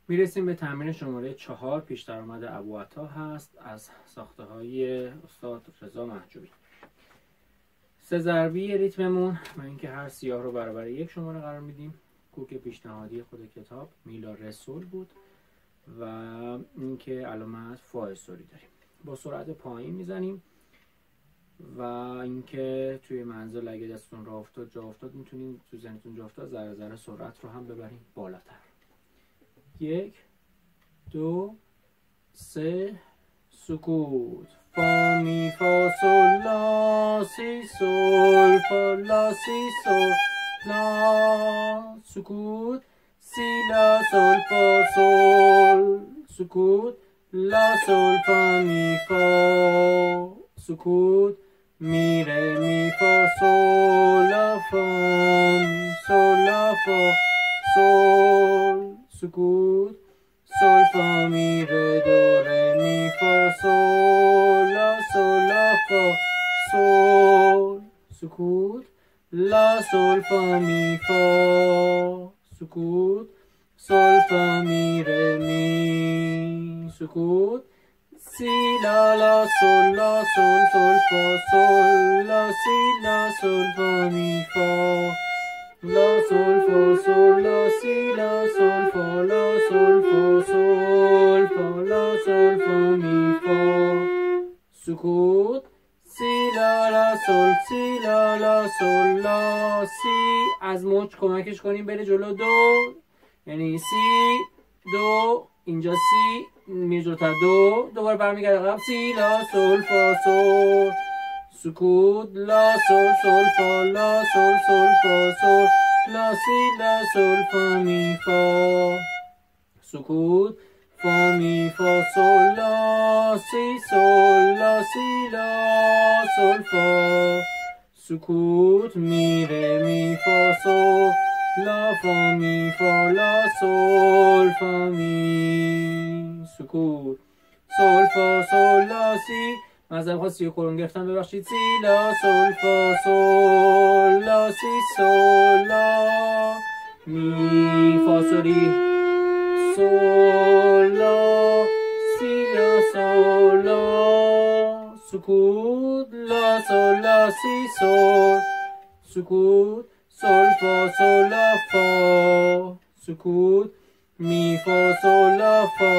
میرسیم به تمرین شماره 4. پیش درآمد ابوعطا هست از ساخته های استاد رضا محجوبی. 3 ضربی ریتممون و اینکه هر سیاه رو برابر 1 شماره قرار میدیم. کوک پیشنهادی خود کتاب میلا رسول بود و اینکه علامت فا استوری داریم. با سرعت پایین میزنیم و اینکه توی منزل اگه دستتون راه افتاد جا افتاد میتونید تو ذهنتون جا افتاد ذره ذره سرعت رو هم ببریم بالاتر. 1 2 3 سکوت. فا می فا سل لا سی سل فا لا سی سل لا سکوت. سی لا سل فا سل سکوت. لا سل فا می فا سکوت. می ره می فا سل لا فا می سل لا فا سل سکوت. سل فا می ره دو ره می فا سل لا سل لا فا سل سکوت. لا سل فا می فا سکوت. سل فا می ره می سکوت. سی لا لا سل لا سل سل فا سل لا سی لا سل فا می فا لا سل فا سل لا سی لا سل فا لا سل فا سل فا لا سل فا می فا سکوت. سی لا لا سل سی لا لا سل لا سی. از مچ کمکش کنیم بره جلو دو، یعنی سی دو، اینجا سی میره جلوتر دو، دوباره برمیگرده عقب. سی لا سل فا سل سکوت. لا سل سل فا لا سل سل فا سل لا سی لا سل فا می فا سکوت. فا می فا سل لا سی سل لا سی لا سل فا سکوت. می ره می فا سل لا فا می فا لا سل فا می سکوت. سل فا سل لا سی. مذهب خواست سی کرون گرفتم ببخشید. سی لا سل فا سل لا سی سل لا می فا سوری سل لا سی لا سل لا سکوت. لا سل لا سی سل سکوت. سل فا سل لا فا سکوت. می فا سل لا فا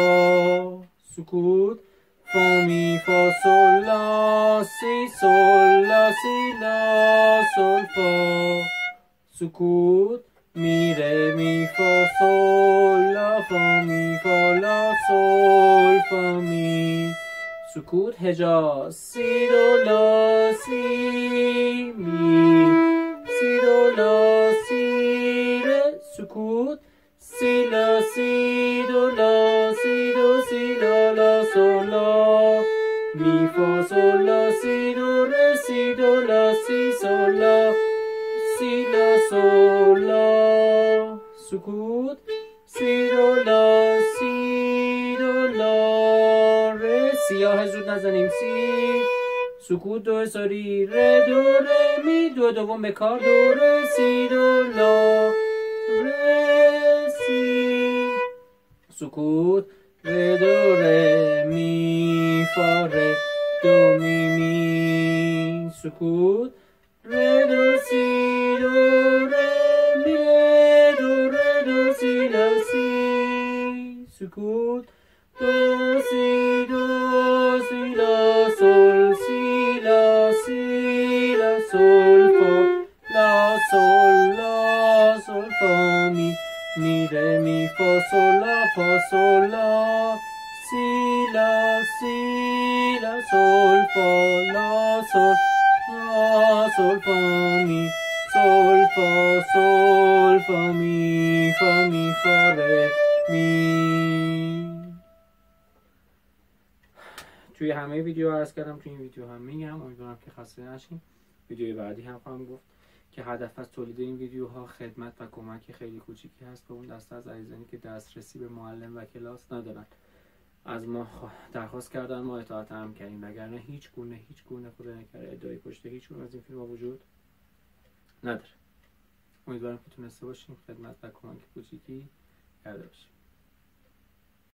سکوت. فا می فا سل لا سی سل لا سی لا سل فا سکوت. می ره می فا سل لا فا می فا لا سل فا می سکوت. حجاز. سی دو لا سی می سی دو لا سی ره سکوت. سی لا سی دو لا سی دو سی لا لا سل لا می فا سل لا سی دو ره سی دو لا سی سل لا سی لا سل لا سکوت. سی دو لا سی دو لا ره. سیاه زود نزنیم. سی سکوت. دو ساری ره دو ره می. دو دوم به کار. دو ره سی دو لا ره سی سکوت. ره دو ره می فا ره دو می می سکوت. ره دو سی دو ره می ره دو ره دو سی لا سی سکوت. دو سی دو سی لا سل سی لا سی لا سل فا لا سل لا سل فا می می ره می فا سل لا فا سل لا سی لا سی لا سل فا لا سل لا سل فا می سل فا سل فا می فا ره می. توی همه ویدیو عرض کردم، توی این ویدیو هم میگم، امیدوارم که خسته نشین. ویدیوی بعدی هم خواهم گفت که هدف از تولید این ویدیوها خدمت و کمک خیلی کوچیکی هست به اون دسته از عزیزانی که دسترسی به معلم و کلاس ندارن. از ما درخواست کردن، ما اطاعت هم کردیم، وگرنه هیچ گونه خدا نکرده ادعای پشت هیچ گونه از این فیلم ها وجود نداره. امیدوارم که تونسته باشیم خدمت و کمک کوچیکی کرده باشیم.